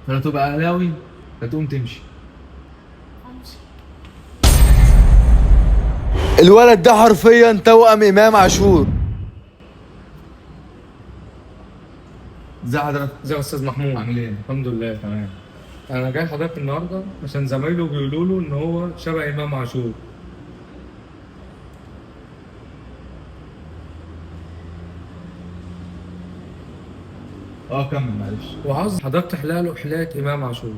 فلا تبقى اهلاوي لا تقوم تمشي. امشي. الولد ده حرفيا توأم امام عاشور. ازي حضرتك؟ ازيك يا استاذ محمود؟ عامل ايه؟ الحمد لله تمام. انا جاي لحضرتك النهارده عشان زمايله بيقولوا له ان هو شبه امام عاشور. كمل معلش. وعاوز حضرتك تحلق له حلاقه امام عاشور.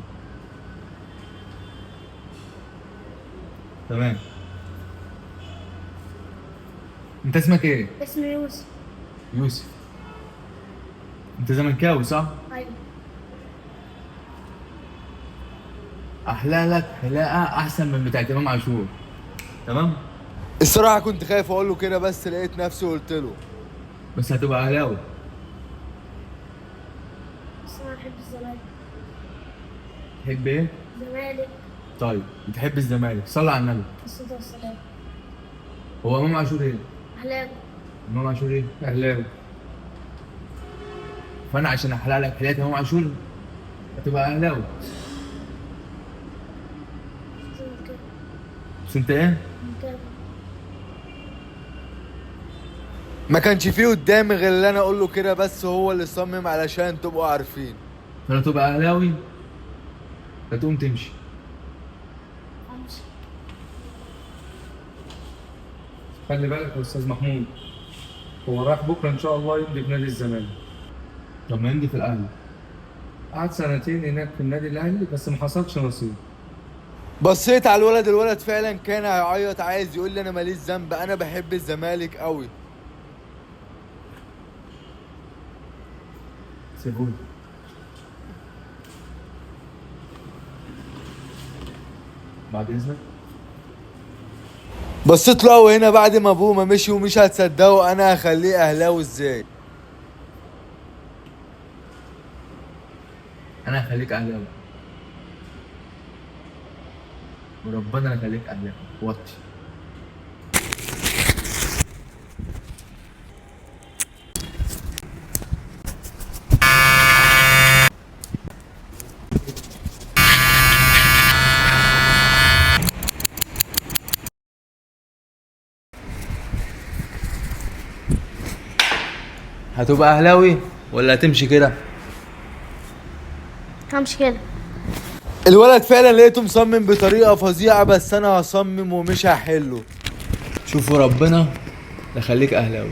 تمام. انت اسمك ايه؟ اسمي يوسف. يوسف. انت زملكاوي صح؟ ايوه. احلى لك حلاقه احسن من بتاعت امام عاشور. تمام؟ الصراحة كنت خايف اقول له كده بس لقيت نفسي قلت له. بس هتبقى اهلاوي. بس انا بحب الزمالك. تحب ايه؟ الزمالك. طيب بتحب الزمالك، صلي على النبي. الصلاة والسلام. هو امام عاشور ايه؟ اهلاوي. امام عاشور ايه؟ اهلاوي. فانا عشان احلق لك حلاقه امام عاشور هتبقى اهلاوي. زملكاوي. بس انت ايه؟ زملكاوي. ما كانش فيه قدامي غير اللي انا اقول له كده بس هو اللي صمم علشان تبقوا عارفين. فلا تبقى اهلاوي لا تقوم تمشي. امشي. خلي بالك يا استاذ محمود، هو رايح بكره ان شاء الله يمضي في نادي الزمالك. طب ما يمضي في الاهلي. قعد سنتين هناك في النادي الاهلي بس ما حصلش نصيب. بصيت على الولد فعلا كان هيعيط عايز يقول لي انا ماليش ذنب، انا بحب الزمالك قوي. سيبوني. بعد اذنك. بصيت له قوي هنا بعد ما ابوه ما مشي ومش هتصدقوا انا هخليه اهلاوي ازاي. انا هخليك اهلاوي وربنا يخليك اهلاوي. وطي. هتبقى اهلاوي ولا هتمشي كده؟ همشي كده. الولد فعلا لقيته مصمم بطريقة فظيعة بس انا هصمم ومش هحله. شوفوا ربنا يخليك اهلاوي.